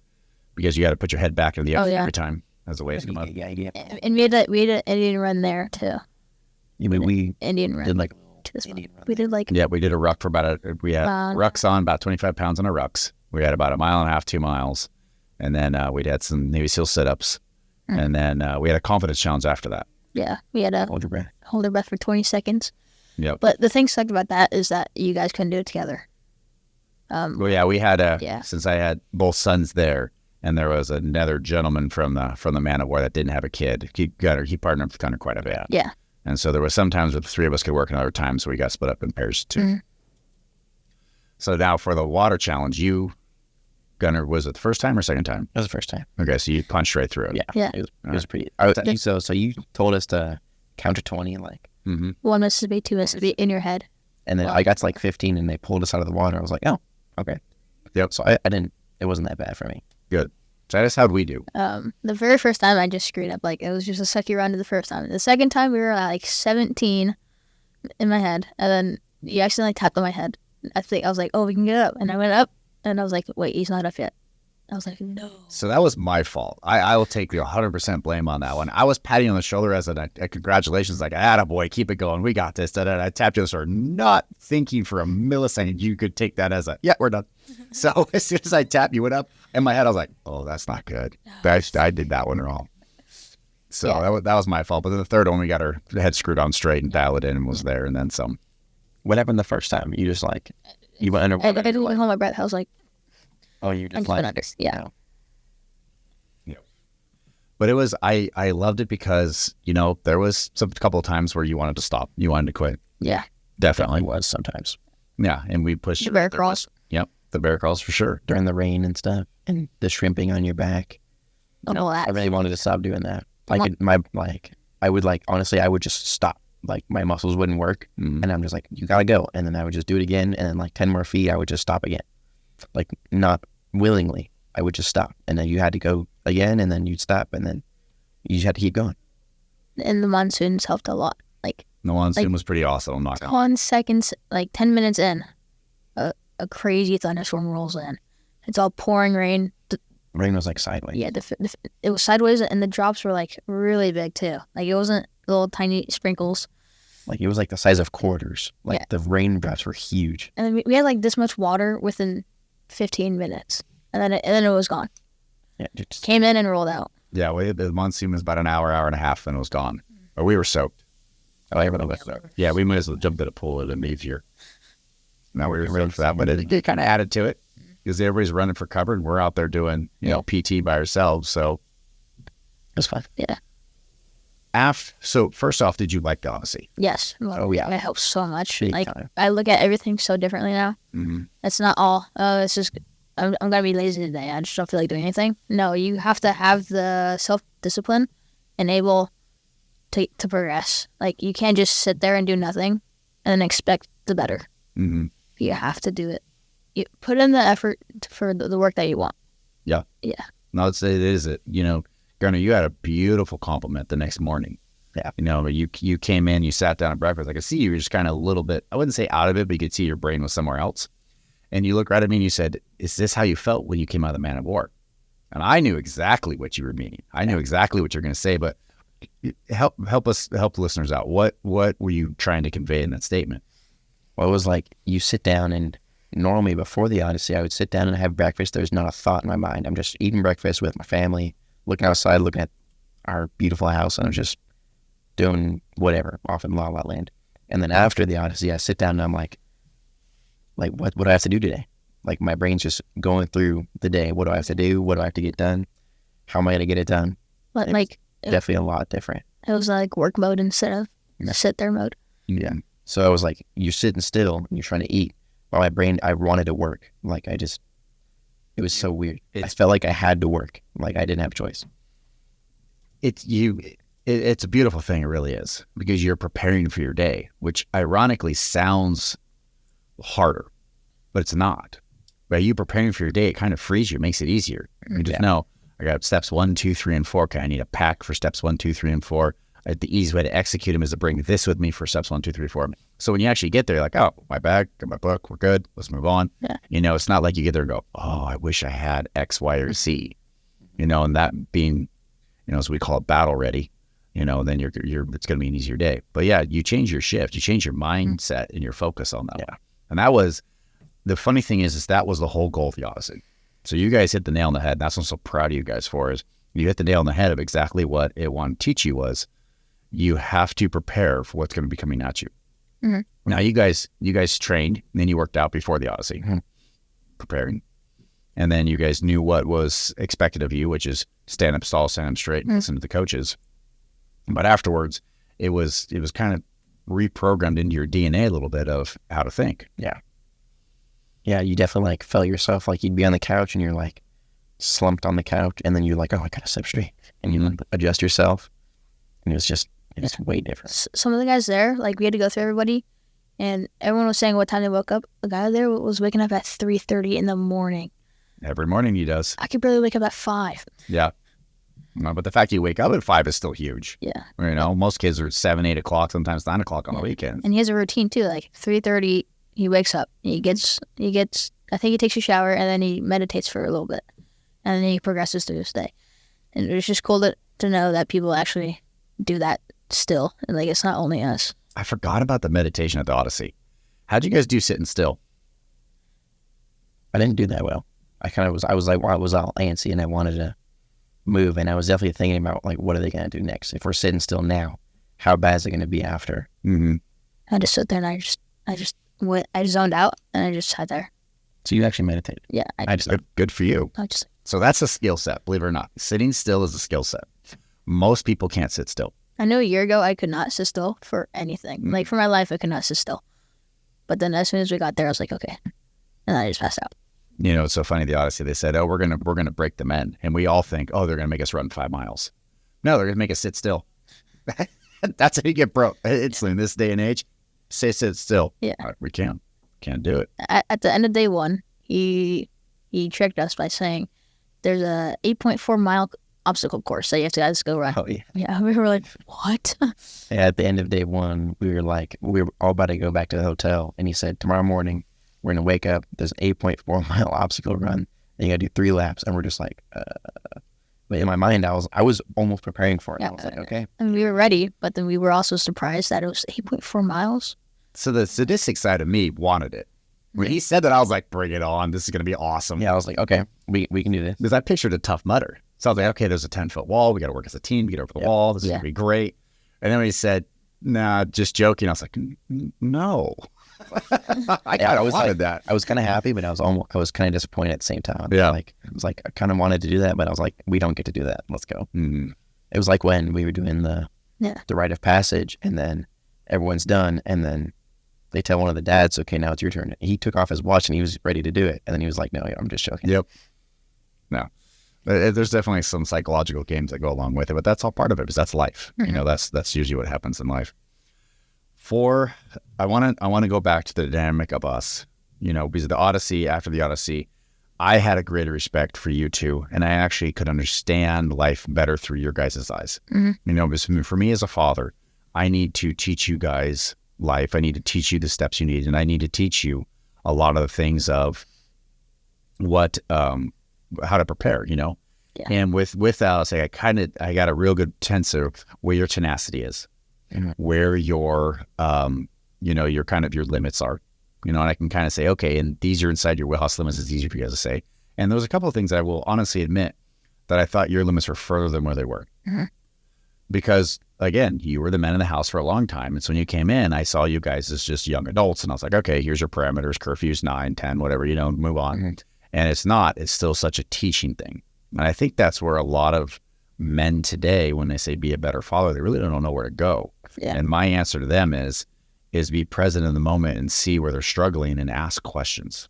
because you got to put your head back in the up Oh, yeah. every time as a way to come up. Yeah. And we had an Indian run there too. We Indian run did like to this one. Indian run. We did like Yeah, we did a ruck for we had rucks on, about 25 pounds on our rucks. We had about 1.5 miles, 2 miles. And then we'd had some Navy SEAL sit-ups. And then we had a confidence challenge after that. yeah, we had to hold your breath. hold our breath for 20 seconds. Yep. But the thing sucked about that is that you guys couldn't do it together. Well, yeah, we had Yeah. since I had both sons there, and there was another gentleman from the Man of War that didn't have a kid. He partnered with Gunner quite a bit. Yeah. And so there was some times where the 3 of us could work, and other times we got split up in pairs too. Mhm. So now for the water challenge, Gunner, was it the first time or second time? That was the first time. Okay, so you punched right through it. Yeah. Yeah. It was pretty. So you told us to count to 20, like, Mm-hmm. 1 Mississippi, 2 Mississippi in your head. and then Wow. I got to like 15 and they pulled us out of the water. I was like, oh, okay. Yep. So I didn't, it wasn't that bad for me. Good. So that's how'd we do? The very first time I just screwed up. Like it was just a sucky run to the first time. The second time we were at like 17 in my head, and then you accidentally tapped on my head. I was like, oh, we can get up, and I went up, and I was like, wait, he's not up yet. I was like, no. So that was my fault. I will take the 100% blame on that one. I was patting you on the shoulder as a congratulations, like, attaboy, keep it going. We got this. Da-da-da. I tapped you on the shoulder, not thinking for a millisecond you could take that as yeah, we're done. So as soon as I tapped, you went up. In my head, I was like, oh, that's not good. I did that one wrong. So Yeah. that was my fault. But then the third one, we got our head screwed on straight and dialed it in and was there, and then some. What happened the first time? You just like, you went I underwater. didn't hold my breath. I was like, Oh, you I'm just just like, went under. Yeah. But it was, I loved it because, there was a couple of times where you wanted to stop. You wanted to quit. Yeah. Definitely. it was sometimes Yeah. And we pushed. The bear there crawls. was- Yep. The bear crawls for sure. during the rain and stuff, and the shrimping on your back. Oh, I really wanted to stop doing that. Come Like, I would honestly, I would just stop. Like my muscles wouldn't work, Mhm. and I'm just like, you gotta go. And then I would just do it again, and then like 10 more feet, I would just stop again. Like not willingly, I would just stop, and then you had to go again, and then you'd stop, and then you just had to keep going. And the monsoons helped a lot. Like The monsoon Like, was pretty awesome. I'm not gonna. 10 seconds, like 10 minutes in a crazy thunderstorm rolls in. It's all pouring rain. Rain was like sideways. Yeah, it was sideways, and the drops were like really big too. Like it wasn't little tiny sprinkles. Like it was like the size of quarters. Like Yeah. the raindrops were huge. And then we had like this much water within 15 minutes, and then it was gone. Yeah, just Came in and rolled out. Yeah, the monsoon was about an hour and a half, and it was gone. But we were soaked. oh, everything was so. Yeah, we might as well jump in a pool at an easier. Now we were ready for that, but it kind of added to it because everybody's running for cover, and we're out there doing PT by ourselves. So It was fun. Yeah. So first off, did you like the Odyssey? Yes. Oh, yeah. It helps so much. Big Like time. I look at everything so differently now. Mm-hmm. It's not all. It's just I'm gonna be lazy today. I just don't feel like doing anything. No, you have to have the self-discipline and able to progress. Like you can't just sit there and do nothing and then expect the better. Mm-hmm. You have to do it. You put in the effort for the work that you want. Yeah. Yeah. No, it is it. Garner, you had a beautiful compliment the next morning. Yeah. You came in, you sat down at breakfast. I could see you were just kind of a little bit, I wouldn't say out of it, but you could see your brain was somewhere else. And you looked right at me and you said, "Is this how you felt when you came out of the Man of War?" And I knew exactly what you were meaning. I knew exactly what you're going to say, but help listeners out. What were you trying to convey in that statement? Well, it was like you sit down, and normally before the Odyssey, I would sit down and have breakfast. There's not a thought in my mind. I'm just eating breakfast with my family, looking outside, looking at our beautiful house, and I'm just doing whatever off in La La Land. And then after the Odyssey, I sit down and I'm like, what do I have to do today? Like my brain's just going through the day. What do I have to do? What do I have to get done? How am I going to get it done? But It's like Definitely a lot different. it was like work mode instead of sit there mode. Yeah. So I was like, you're sitting still and you're trying to eat. While my brain, I wanted to work. Like it was so weird. I felt like I had to work. Like I didn't have a choice. It's a beautiful thing. It really is, because you're preparing for your day, which ironically sounds harder, but it's not. By you preparing for your day, it kind of frees you, makes it easier. You just know, I got steps 1, 2, 3, and 4. Okay, I need a pack for steps 1, 2, 3, and 4. The easy way to execute them is to bring this with me for steps 1, 2, 3, 4. So when you actually get there, you're like, oh, my bag, got my book, we're good. Let's move on. Yeah. It's not like you get there and go, oh, I wish I had X, Y, or Z. And that being, as we call it, battle ready. Then you're it's going to be an easier day. But yeah, you change your shift, you change your mindset and your focus on that. Yeah. And that was, the funny thing is that was the whole goal of the Odyssey. So you guys hit the nail on the head. And that's what I'm so proud of you guys for, is you hit the nail on the head of exactly what it wanted to teach you was you have to prepare for what's going to be coming at you. Mm-hmm. Now you guys trained, and then you worked out before the Odyssey, preparing. And then you guys knew what was expected of you, which is stand up, stall, stand up straight, and listen to the coaches. But afterwards, it was kind of reprogrammed into your DNA a little bit of how to think. Yeah. Yeah, you definitely like felt yourself like you'd be on the couch and you're like slumped on the couch, and then you're like, oh, I gotta sit straight, and you like adjust yourself, and it's way different. Some of the guys there, like we had to go through everybody, and everyone was saying what time they woke up. The guy there was waking up at 3:30 in the morning. Every morning he does. I could barely wake up at 5. Yeah. But the fact you wake up at 5 is still huge. Yeah. Most kids are 7, 8 o'clock, sometimes 9 o'clock on the weekends. And he has a routine too. Like 3:30, he wakes up. He gets. I think he takes a shower and then he meditates for a little bit, and then he progresses through his day. And it's just cool to know that people actually do that still. And like it's not only us. I forgot about the meditation at the Odyssey. How'd you guys do sitting still? I didn't do that well. I was all antsy and I wanted to move, and I was definitely thinking about like, what are they going to do next? If we're sitting still now, how bad is it going to be after? Mm-hmm. I just sit there and I zoned out and I just sat there. So you actually meditated? Yeah. Good for you. So that's a skill set, believe it or not. Sitting still is a skill set. Most people can't sit still. I knew a year ago I could not sit still for anything. Mm-hmm. Like for my life, I could not sit still. But then as soon as we got there, I was like, okay. And I just passed out. It's so funny, the Odyssey, they said, oh, we're gonna break the men. And we all think, oh, they're going to make us run 5 miles. No, they're going to make us sit still. That's how you get broke. It's in this day and age. Sit still. Yeah. We can't do it. At the end of day 1, he tricked us by saying there's a 8.4 mile obstacle course that you have to guys go run. Oh, yeah. Yeah, we were like, what? Yeah, at the end of day 1, we were all about to go back to the hotel, and he said, tomorrow morning, we're going to wake up. There's an 8.4 mile obstacle run. And you got to do 3 laps. And we're just like, but in my mind, I was almost preparing for it. Yeah, I was like, okay. And we were ready, but then we were also surprised that it was 8.4 miles. So the sadistic side of me wanted it. When he said that, I was like, bring it on. This is going to be awesome. Yeah, I was like, okay, we can do this. Because I pictured a Tough Mudder. So I was like, okay, there's a 10-foot wall. We got to work as a team to get over the wall. This is going to be great. And then when he said, nah, just joking, I was like, no. I kind of wanted that. I was kind of happy, but I was kind of disappointed at the same time. Yeah. I kind of wanted to do that, but I was like, we don't get to do that. Let's go. Mm-hmm. It was like when we were doing the rite of passage, and then everyone's done, and then they tell one of the dads, okay, now it's your turn. He took off his watch and he was ready to do it. And then he was like, no, I'm just joking. Yep. No. There's definitely some psychological games that go along with it, but that's all part of it because that's life. Mm-hmm. You know, that's usually what happens in life. I want to go back to the dynamic of us, you know, because after the Odyssey, I had a greater respect for you two, and I actually could understand life better through your guys' eyes. Mm-hmm. You know, because for me as a father, I need to teach you guys life. I need to teach you the steps you need, and I need to teach you a lot of the things of what, how to prepare, you know? Yeah. And with Alice, I got a real good sense of where your tenacity is, where your, you know, your kind of your limits are, you know, and I can kind of say, okay, and these are inside your wheelhouse limits. It's easier for you guys to say. And there was a couple of things that I will honestly admit that I thought your limits were further than where they were. Mm-hmm. Because again, you were the men in the house for a long time. And so when you came in, I saw you guys as just young adults. And I was like, okay, here's your parameters, curfews, 9, 10, whatever, you know, move on. Mm-hmm. And it's still such a teaching thing. And I think that's where a lot of men today, when they say be a better father, they really don't know where to go. Yeah. And my answer to them is be present in the moment and see where they're struggling and ask questions.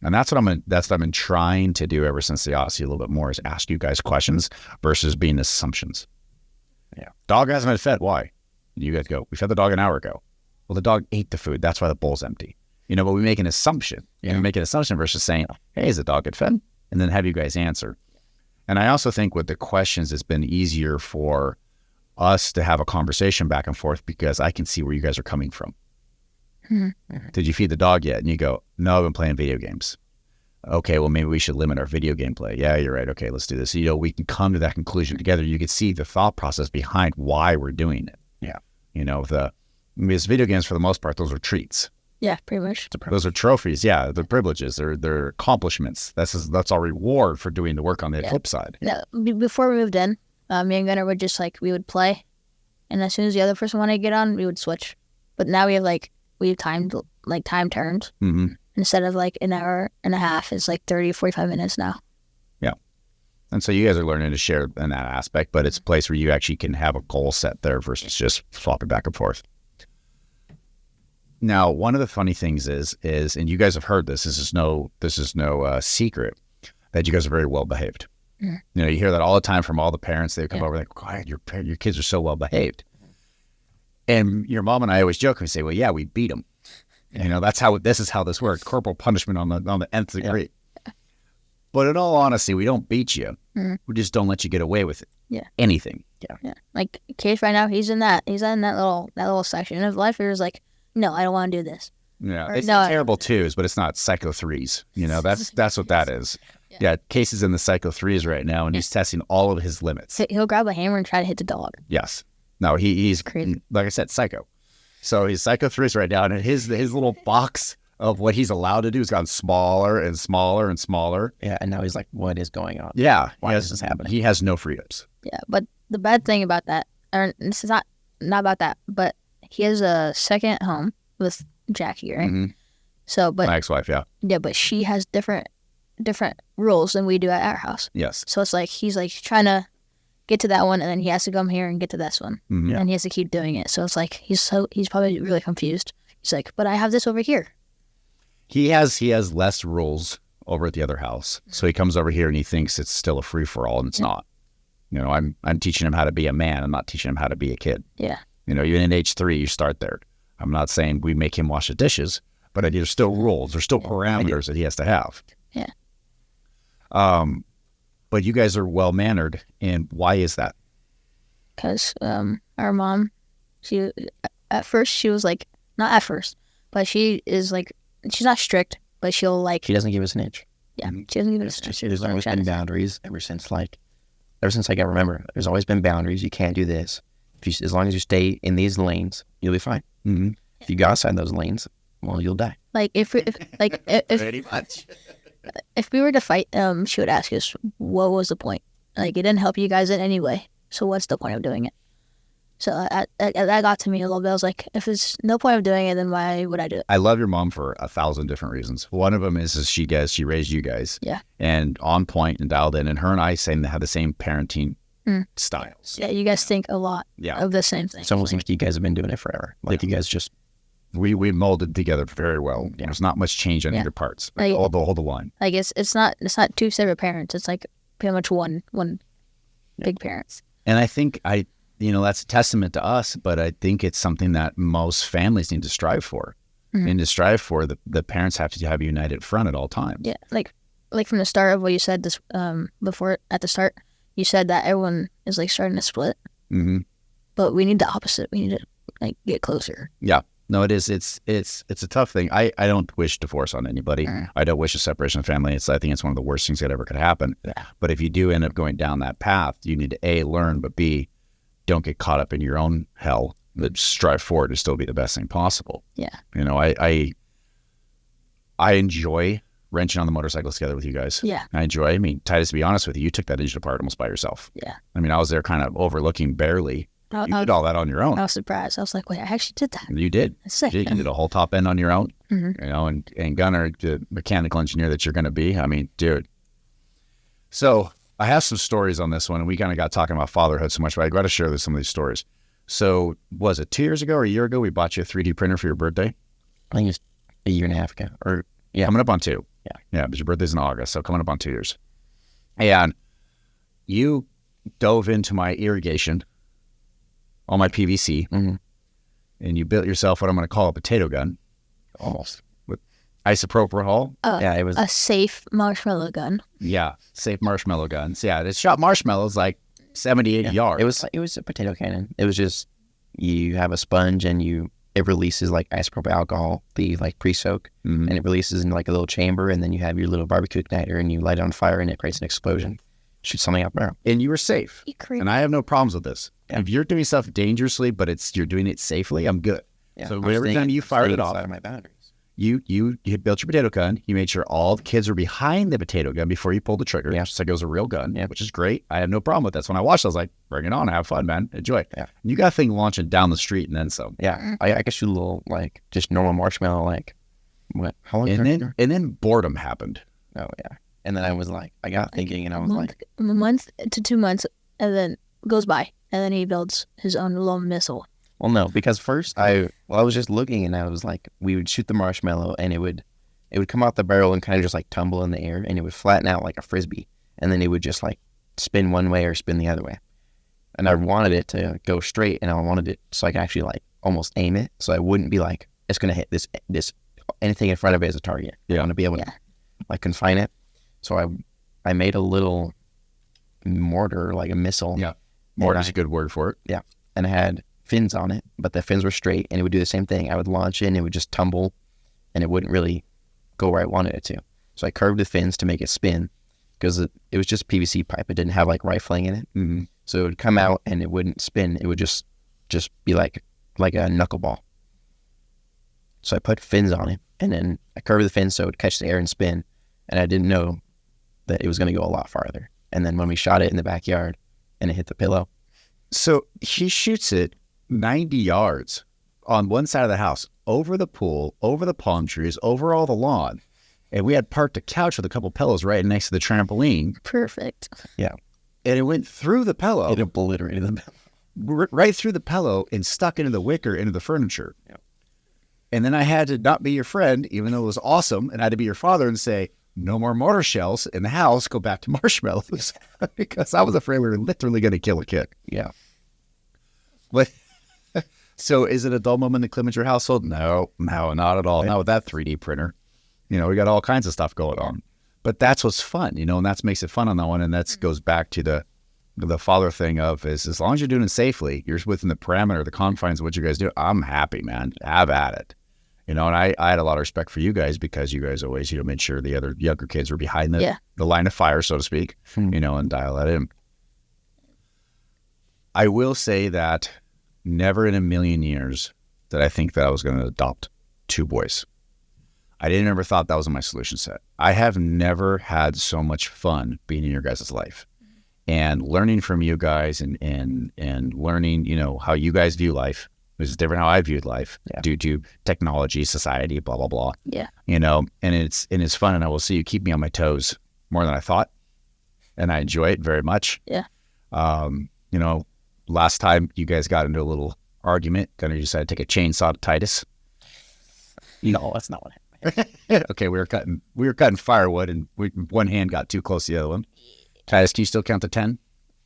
And that's what I've been trying to do ever since the Odyssey a little bit more, is ask you guys questions versus being assumptions. Yeah. Dog hasn't been fed. Why? You guys go, we fed the dog an hour ago. Well, the dog ate the food. That's why the bowl's empty. You know, but we make an assumption. Yeah. We make an assumption versus saying, hey, is the dog get fed? And then have you guys answer. And I also think with the questions, it's been easier for us to have a conversation back and forth because I can see where you guys are coming from. Mm-hmm. Did you feed the dog yet? And you go, no, I've been playing video games. Okay, well, maybe we should limit our video game play. Yeah, you're right. Okay, let's do this. You know, we can come to that conclusion together. You can see the thought process behind why we're doing it. Yeah. You know, because video games, for the most part, those are treats. Yeah, pretty much. Those are trophies. Yeah, they're privileges. They're accomplishments. That's our reward for doing the work on the flip side. Yeah. Before we moved in, me and Gunnar would just we would play, and as soon as the other person wanted to get on, we would switch. But now we have timed time turns. Mm-hmm. Instead of an hour and a half, it's 30, 45 minutes now. Yeah. And so you guys are learning to share in that aspect, but it's a place where you actually can have a goal set there versus just swapping back and forth. Now, one of the funny things is, and you guys have heard this, this is no secret, that you guys are very well behaved. Mm-hmm. You know, you hear that all the time from all the parents. They come over like, quiet, your kids are so well behaved. And your mom and I always joke and say, well, yeah, we beat them. Yeah. You know, this is how this works. Corporal punishment on the nth degree. Yeah. But in all honesty, we don't beat you. Mm-hmm. We just don't let you get away with it. Yeah. Anything. Yeah. Yeah. Like Case right now, he's in that little section of life where he's like, no, I don't want to do this. Yeah. It's not terrible twos, but it's not psycho threes. You know, that's what that is. Yeah. Case is in the psycho threes right now, and he's testing all of his limits. He'll grab a hammer and try to hit the dog. Yes. No, he's crazy. Like I said, psycho. So he's psycho threes right now, and his little box of what he's allowed to do has gotten smaller and smaller and smaller. Yeah, and now he's like, what is going on? Yeah. Why is this happening? He has no freedoms. Yeah, but the bad thing about that, or this is not about that, but he has a second home with Jackie, right? Mm-hmm. So, but my ex-wife, yeah. Yeah, but she has different rules than we do at our house. Yes. So it's he's trying to get to that one, and then he has to come here and get to this one, mm-hmm. and he has to keep doing it. So it's he's probably really confused. He's like, but I have this over here. He has less rules over at the other house, so he comes over here and he thinks it's still a free for all, and it's not. You know, I'm teaching him how to be a man. I'm not teaching him how to be a kid. Yeah. You know, even in age 3, you start there. I'm not saying we make him wash the dishes, but there's still rules. There's still parameters that he has to have. Yeah. But you guys are well-mannered, and why is that? Because our mom, at first she was not at first, but she is she's not strict, but she'll like, She doesn't give us an inch. yeah, she doesn't even. It's just, there's always been boundaries ever since I can remember. There's always been boundaries. You can't do this. As long as you stay in these lanes, you'll be fine. Mm-hmm. If you go outside those lanes, well, you'll die. Like if Pretty much. if we were to fight, she would ask us, what was the point? Like, it didn't help you guys in any way. So what's the point of doing it? So that got to me a little bit. I was like, if there's no point of doing it, then why would I do it? I love your mom for 1,000 different reasons. One of them is she raised you guys. Yeah. And on point and dialed in. And her and I have the same parenting styles. Yeah, you guys think a lot of the same thing. It's almost like you guys have been doing it forever. Like you guys just... We molded together very well. Yeah. There's not much change on either parts. Like, hold the line. Like it's not two separate parents. It's like pretty much one big parents. And I think that's a testament to us, but I think it's something that most families need to strive for. Mm-hmm. And to strive for, the parents have to have a united front at all times. Yeah, like from the start of what you said this before at the start, you said that everyone is like starting to split. Mm-hmm. But we need the opposite. We need to like get closer. Yeah. No, it is. It's a tough thing. I don't wish divorce on anybody. I don't wish a separation of family. I think it's one of the worst things that ever could happen. Yeah. But if you do end up going down that path, you need to A, learn, but B, don't get caught up in your own hell. But strive forward to still be the best thing possible. Yeah. I enjoy wrenching on the motorcycles together with you guys. Yeah. I mean, Titus, to be honest with you took that engine apart almost by yourself. Yeah. I mean, I was there kind of overlooking barely. You did all that on your own. I was surprised. I was like, wait, I actually did that. You did. That's sick. You did a whole top end on your own. Mm-hmm. And Gunnar, the mechanical engineer that you're going to be. I mean, dude. So I have some stories on this one, and we kind of got talking about fatherhood so much, but I got to share some of these stories. So was it 2 years ago or a year ago we bought you a 3D printer for your birthday? I think it's a year and a half ago. Or yeah, coming up on 2. Yeah, but your birthday's in August, so coming up on 2 years. And you dove into my irrigation, all my PVC, and you built yourself what I'm going to call a potato gun, almost with isopropyl. Yeah, it was a safe marshmallow gun. Yeah, safe marshmallow guns. Yeah, it shot marshmallows like 70, 80 yards. It was a potato cannon. It was just you have a sponge and it releases like isopropyl alcohol, the like pre-soak, and it releases in like a little chamber, and then you have your little barbecue igniter and you light it on fire and it creates an explosion. Shoot something out there. And you were safe. And I have no problems with this. Yeah. If you're doing stuff dangerously, but you're doing it safely, I'm good. Yeah. So every time you fired it off, of my boundaries. You built your potato gun. You made sure all the kids were behind the potato gun before you pulled the trigger. Yeah. Just like it was a real gun, which is great. I have no problem with that. So when I watched, I was like, bring it on. Have fun, man. Enjoy. Yeah. And you got a thing launching down the street and then some. Yeah. I could shoot a little, like, just normal marshmallow, like, what? How long? And then boredom happened. Oh, yeah. And then I got thinking, and I was like, a month to 2 months, and then goes by, and then he builds his own little missile. Well, no, because first I was just looking, and I was like, we would shoot the marshmallow, and it would come out the barrel and kind of just like tumble in the air, and it would flatten out like a frisbee, and then it would just like spin one way or spin the other way. And I wanted it to go straight, and I wanted it so I could actually like almost aim it, so I wouldn't be like, it's gonna hit this anything in front of it as a target. I want to be able to like confine it. So I made a little mortar, like a missile. Yeah, mortar's a good word for it. Yeah, and I had fins on it, but the fins were straight, and it would do the same thing. I would launch it, and it would just tumble, and it wouldn't really go where I wanted it to. So I curved the fins to make it spin, because it was just PVC pipe. It didn't have like rifling in it. Mm-hmm. So it would come out, and it wouldn't spin. It would just be like a knuckleball. So I put fins on it, and then I curved the fins so it would catch the air and spin, and I didn't know that it was going to go a lot farther. And then when we shot it in the backyard and it hit the pillow. So he shoots it 90 yards on one side of the house, over the pool, over the palm trees, over all the lawn. And we had parked a couch with a couple pillows right next to the trampoline. Perfect. Yeah. And it went through the pillow. It obliterated the pillow. Right through the pillow and stuck into the wicker, into the furniture. Yeah. And then I had to not be your friend, even though it was awesome, and I had to be your father and say, no more mortar shells in the house, go back to marshmallows, because I was afraid we were literally going to kill a kid. Yeah. But so is it a dull moment in the Clincher household? No, not at all. Not with that 3D printer. We got all kinds of stuff going on. But that's what's fun, and that makes it fun on that one. And that goes back to the father thing of is as long as you're doing it safely, you're within the parameter, the confines of what you guys do, I'm happy, man. Have at it. You know, and I had a lot of respect for you guys because you guys always, you know, made sure the other younger kids were behind the line of fire, so to speak, you know, and dial that in. I will say that never in a million years did I think that I was going to adopt 2 boys. I didn't ever thought that was in my solution set. I have never had so much fun being in your guys' life and learning from you guys and learning, you know, how you guys view life. This is different how I viewed life due to technology, society, blah, blah, blah. Yeah. You know, and it's fun. And I will see you keep me on my toes more than I thought. And I enjoy it very much. Yeah. You know, last time you guys got into a little argument, kind of decided to take a chainsaw to Titus. No, that's not what happened. Okay, we were cutting firewood, and one hand got too close to the other one. Titus, can you still count to 10?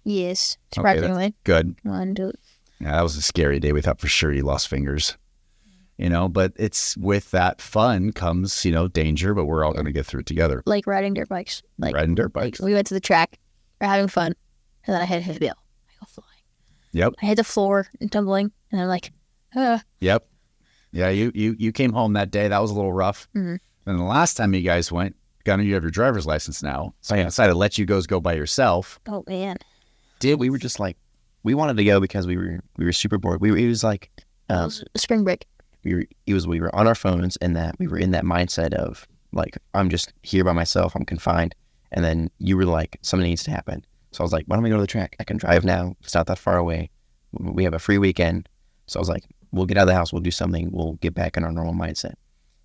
Yes. Okay, Surprisingly. good. 1, 2. Yeah, that was a scary day. We thought for sure you lost fingers. You know, but it's with that fun comes, you know, danger, but we're all going to get through it together. Like riding dirt bikes. Like Riding dirt bikes. we went to the track. We're having fun. And then I hit the bill. I go flying. Yep. I hit the floor and tumbling. And I'm like, Yep. Yeah, you came home that day. That was a little rough. Mhm. And the last time you guys went, Gunnar, you have your driver's license now. So I decided to let you go by yourself. oh, man. We were just like, we wanted to go because we were super bored. It was like, It was spring break. we were on our phones, and that we were in that mindset of like, I'm just here by myself, I'm confined. And then you were like, something needs to happen. So I was like, why don't we go to the track? I can drive now. It's not that far away. We have a free weekend. So I was like, we'll get out of the house. We'll do something. We'll get back in our normal mindset.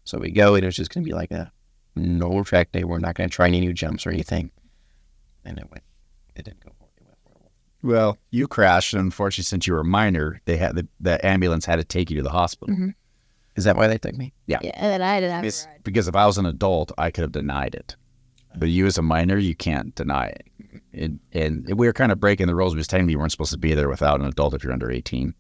So we go, and it was just going to be like a normal track day. We're not going to try any new jumps or anything. And it didn't go horrible. It went horrible. Well, you crashed, and unfortunately, since you were a minor, they had the ambulance had to take you to the hospital. Mhm. Is that why they took me? Yeah. Yeah, and then I didn't have It's a ride. because if I was an adult, I could have denied it. But you as a minor, you can't deny it. And we were kind of breaking the rules because technically you weren't supposed to be there without an adult if you're under 18.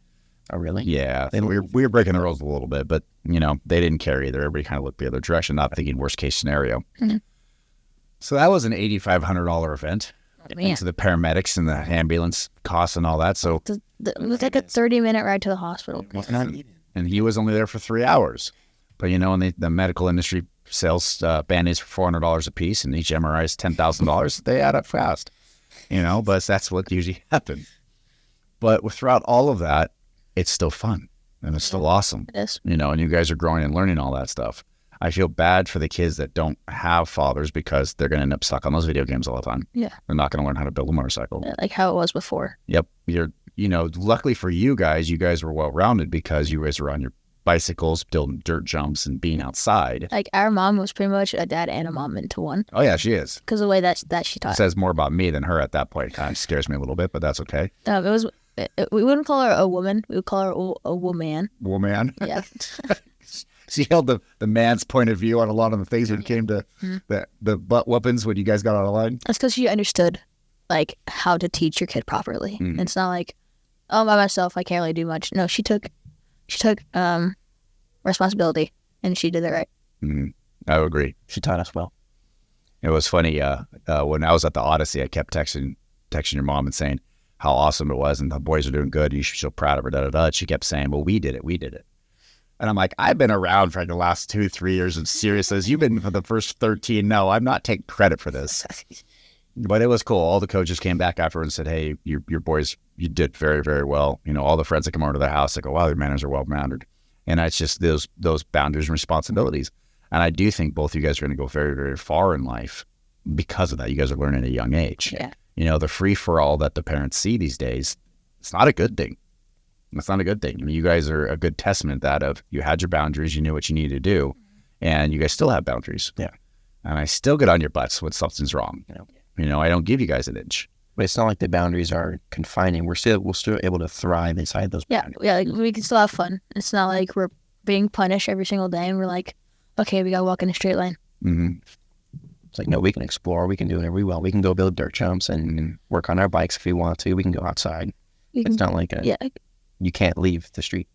Oh, really? Yeah, we were breaking the rules a little bit, but, you know, they didn't care either. Everybody kind of looked the other direction, not thinking worst case scenario. Mhm. So that was an $8,500 event. Oh, man. To the paramedics and the ambulance costs and all that. So, It was like a 30-minute ride to the hospital. and he was only there for 3 hours. But, you know, and the medical industry sells Band-Aids for $400 a piece, and each MRI is $10,000. They add up fast, you know, but that's what usually happens. But throughout all of that, it's still fun and it's still awesome, It is. you know, and you guys are growing and learning all that stuff. I feel bad for the kids that don't have fathers because they're going to end up stuck on those video games all the time. Yeah. They're not going to learn how to build a motorcycle. Like how it was before. Yep. You know, luckily for you guys were well-rounded because you guys were on your bicycles, building dirt jumps and being outside. Like our mom was pretty much a dad and a mom into one. Oh yeah, she is. Because the way that she taught. Says more about me than her at that point. Kind of scares me a little bit, but that's okay. We wouldn't call her a woman. We would call her a woman. Woman. Yeah. She held the man's point of view on a lot of the things when it came to the butt whoopings when you guys got out of line. That's because she understood like how to teach your kid properly. Mm. It's not like, oh, by myself I can't really do much. No, she took responsibility and she did it right. Mm, I would agree. She taught us well. It was funny. When I was at the Odyssey, I kept texting your mom and saying how awesome it was and the boys are doing good. You should feel proud of her. Da da da. She kept saying, "Well, we did it." And I'm like, I've been around for the last 2-3 years of seriousness. You've been for the first 13. No, I'm not taking credit for this. But it was cool. All the coaches came back after and said, "Hey, your boys, you did very, very well." You know, all the friends that come over to the house, they go, "Wow, your manners are well-rounded." And it's just those boundaries and responsibilities. And I do think both of you guys are going to go very, very far in life because of that. You guys are learning at a young age. Yeah. You know, the free-for-all that the parents see these days, it's not a good thing. It's not a good thing. I mean, you guys are a good testament that of you had your boundaries, you knew what you needed to do, and you guys still have boundaries. Yeah. And I still get on your butts when something's wrong. Yeah. You know, I don't give you guys an inch. But it's not like the boundaries are confining. We're still able to thrive inside those Yeah, boundaries. yeah, like we can still have fun. It's not like we're being punished every single day and we're like, okay, we gotta walk in a straight line. Mm-hmm. It's like, no, we can explore. We can do whatever we want. We can go build dirt jumps and work on our bikes if we want to. We can go outside. It's not like you can't leave the street.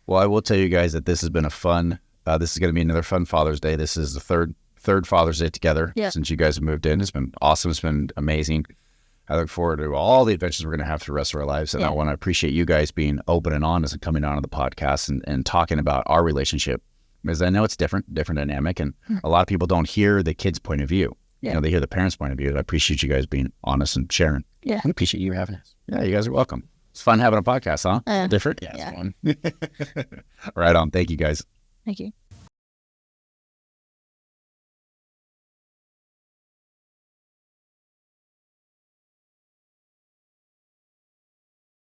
Well, I will tell you guys that this has been a fun, this is going to be another fun Father's Day. This is the third Father's Day together since you guys have moved in. It's been awesome. It's been amazing. I look forward to all the adventures we're going to have through the rest of our lives. And I want to appreciate you guys being open and honest and coming on the podcast and talking about our relationship, because I know it's different dynamic. And a lot of people don't hear the kid's point of view. Yeah. You know, they hear the parents' point of view. I appreciate you guys being honest and sharing. Yeah. I appreciate you having us. Yeah, you guys are welcome. It's fun having a podcast, huh? Yeah. Different? Yeah, it's fun. Right on. Thank you guys. Thank you.